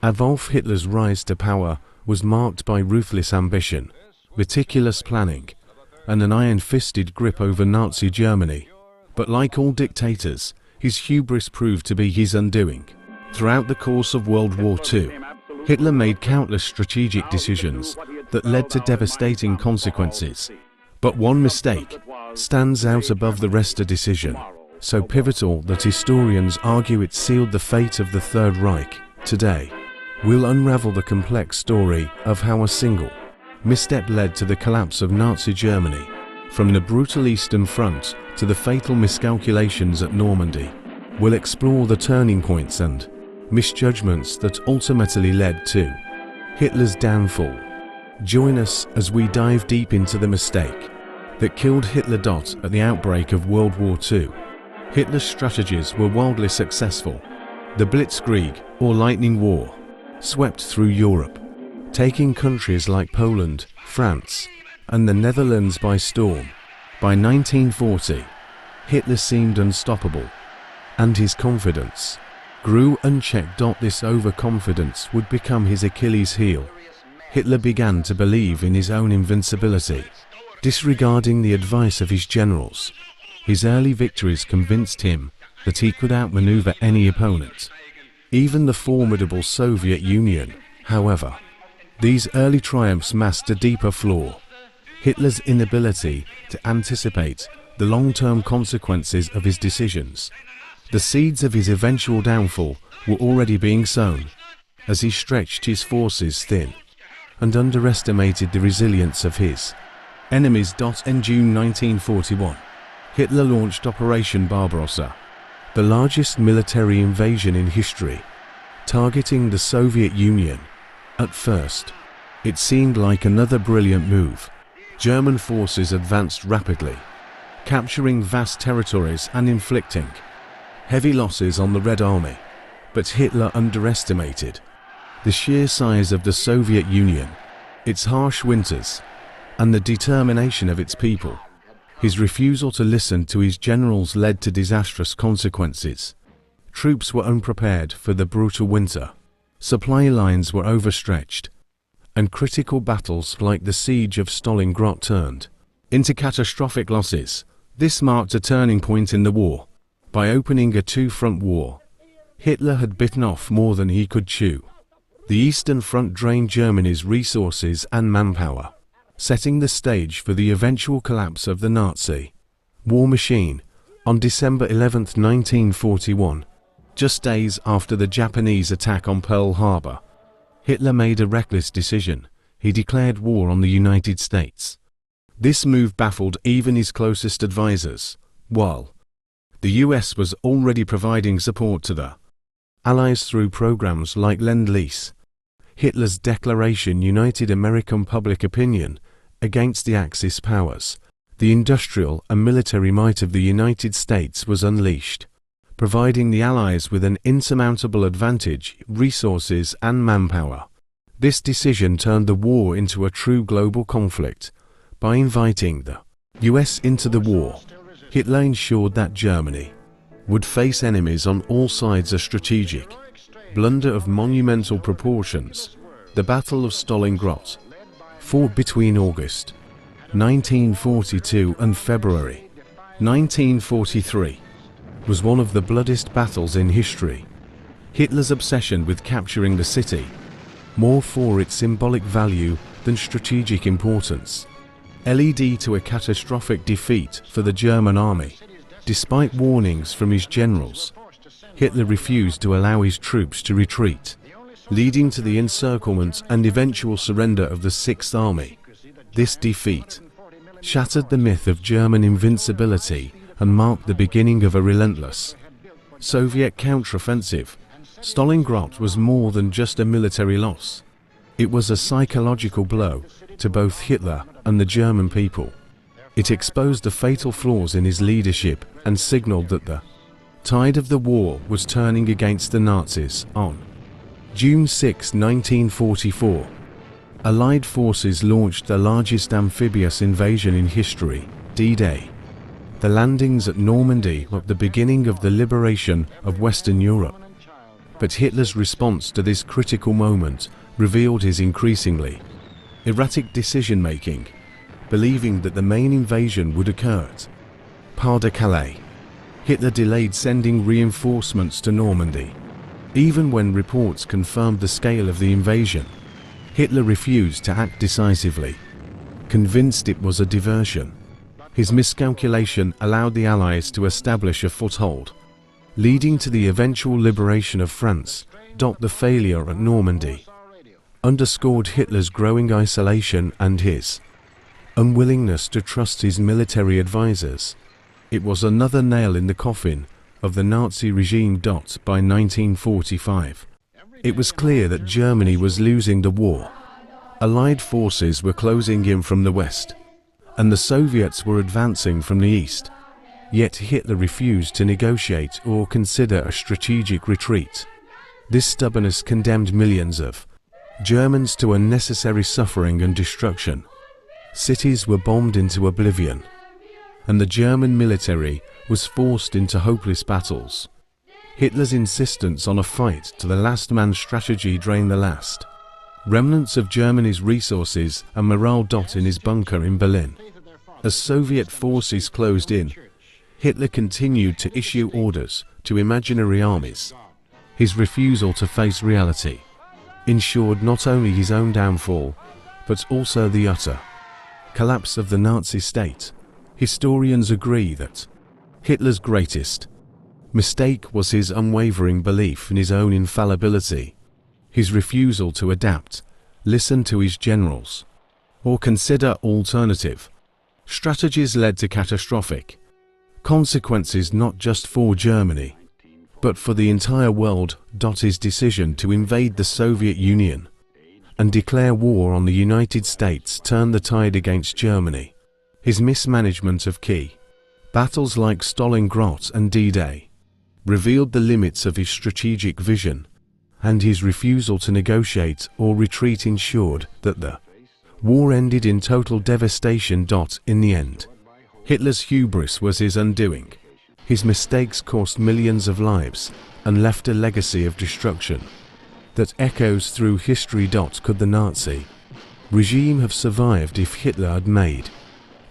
Adolf Hitler's rise to power was marked by ruthless ambition, meticulous planning, and an iron-fisted grip over Nazi Germany. But like all dictators, his hubris proved to be his undoing. Throughout the course of World War II, Hitler made countless strategic decisions that led to devastating consequences. But one mistake stands out above the rest, a decision so pivotal that historians argue it sealed the fate of the Third Reich. Today, we'll unravel the complex story of how a single misstep led to the collapse of Nazi Germany, from the brutal Eastern Front to the fatal miscalculations at Normandy. We'll explore the turning points and misjudgments that ultimately led to Hitler's downfall. Join us as we dive deep into the mistake that killed Hitler. At the outbreak of World War II, Hitler's strategies were wildly successful. The Blitzkrieg, or Lightning War, swept through Europe, taking countries like Poland, France, and the Netherlands by storm. By 1940, Hitler seemed unstoppable, and his confidence grew unchecked. This overconfidence would become his Achilles heel. Hitler began to believe in his own invincibility, disregarding the advice of his generals. His early victories convinced him that he could outmaneuver any opponent, even the formidable Soviet Union. However, these early triumphs masked a deeper flaw: Hitler's inability to anticipate the long-term consequences of his decisions. The seeds of his eventual downfall were already being sown as he stretched his forces thin and underestimated the resilience of his enemies. In June 1941, Hitler launched Operation Barbarossa, the largest military invasion in history, targeting the Soviet Union. At first, it seemed like another brilliant move. German forces advanced rapidly, capturing vast territories and inflicting heavy losses on the Red Army. But Hitler underestimated the sheer size of the Soviet Union, its harsh winters, and the determination of its people. His refusal to listen to his generals led to disastrous consequences. Troops were unprepared for the brutal winter, supply lines were overstretched, and critical battles like the siege of Stalingrad turned into catastrophic losses. This marked a turning point in the war. By opening a two-front war, Hitler had bitten off more than he could chew. The Eastern Front drained Germany's resources and manpower, setting the stage for the eventual collapse of the Nazi war machine. On December 11, 1941, just days after the Japanese attack on Pearl Harbor, Hitler made a reckless decision. He declared war on the United States. This move baffled even his closest advisors. While the US was already providing support to the Allies through programs like Lend-Lease, Hitler's declaration united American public opinion against the Axis powers. The industrial and military might of the United States was unleashed, providing the Allies with an insurmountable advantage, resources and manpower. This decision turned the war into a true global conflict. By inviting the US into the war, Hitler ensured that Germany would face enemies on all sides. A strategic blunder of monumental proportions, the Battle of Stalingrad, fought between August 1942 and February 1943, was one of the bloodiest battles in history. Hitler's obsession with capturing the city, more for its symbolic value than strategic importance, led to a catastrophic defeat for the German army. Despite warnings from his generals, Hitler refused to allow his troops to retreat, leading to the encirclement and eventual surrender of the Sixth Army. This defeat shattered the myth of German invincibility and marked the beginning of a relentless Soviet counteroffensive. Stalingrad was more than just a military loss. It was a psychological blow to both Hitler and the German people. It exposed the fatal flaws in his leadership and signaled that the tide of the war was turning against the Nazis. On June 6, 1944, Allied forces launched the largest amphibious invasion in history, D-Day. The landings at Normandy marked the beginning of the liberation of Western Europe. But Hitler's response to this critical moment revealed his increasingly erratic decision-making, believing that the main invasion would occur at Pas de Calais. Hitler delayed sending reinforcements to Normandy. Even when reports confirmed the scale of the invasion, Hitler refused to act decisively, convinced it was a diversion. His miscalculation allowed the Allies to establish a foothold, leading to the eventual liberation of France. The failure at Normandy underscored Hitler's growing isolation and his unwillingness to trust his military advisors. It was another nail in the coffin of the Nazi regime. By 1945, it was clear that Germany was losing the war. Allied forces were closing in from the west, and the Soviets were advancing from the east. Yet Hitler refused to negotiate or consider a strategic retreat. This stubbornness condemned millions of Germans to unnecessary suffering and destruction. Cities were bombed into oblivion, and the German military was forced into hopeless battles. Hitler's insistence on a fight to the last man strategy drained the last remnants of Germany's resources and morale. In his bunker in Berlin, as Soviet forces closed in, Hitler continued to issue orders to imaginary armies. His refusal to face reality ensured not only his own downfall, but also the utter collapse of the Nazi state. Historians agree that Hitler's greatest mistake was his unwavering belief in his own infallibility. His refusal to adapt, listen to his generals, or consider alternative strategies led to catastrophic consequences not just for Germany, but for the entire world. His decision to invade the Soviet Union and declare war on the United States turned the tide against Germany. His mismanagement of key battles like Stalingrad and D-Day revealed the limits of his strategic vision, and his refusal to negotiate or retreat ensured that the war ended in total devastation. In the end, Hitler's hubris was his undoing. His mistakes cost millions of lives and left a legacy of destruction that echoes through history. Could the Nazi regime have survived if Hitler had made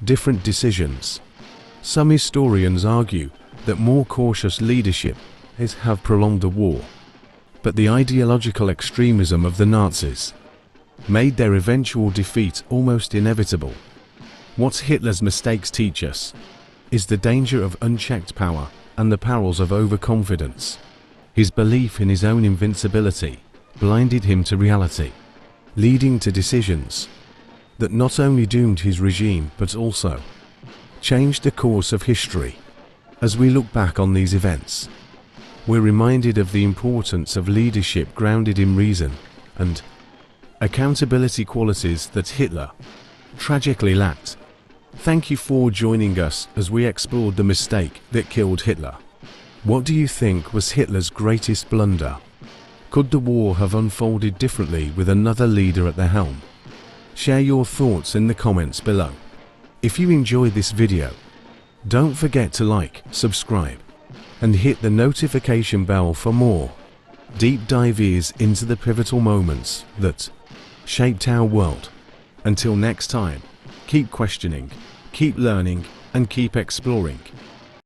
different decisions? Some historians argue that more cautious leadership have prolonged the war, but the ideological extremism of the Nazis made their eventual defeat almost inevitable. What Hitler's mistakes teach us is the danger of unchecked power and the perils of overconfidence. His belief in his own invincibility blinded him to reality, leading to decisions that not only doomed his regime but also changed the course of history. As we look back on these events, we're reminded of the importance of leadership grounded in reason and accountability, qualities that Hitler tragically lacked. Thank you for joining us as we explored the mistake that killed Hitler. What do you think was Hitler's greatest blunder? Could the war have unfolded differently with another leader at the helm? Share your thoughts in the comments below. If you enjoyed this video, don't forget to like, subscribe, and hit the notification bell for more deep dives into the pivotal moments that shaped our world. Until next time, keep questioning, keep learning, and keep exploring.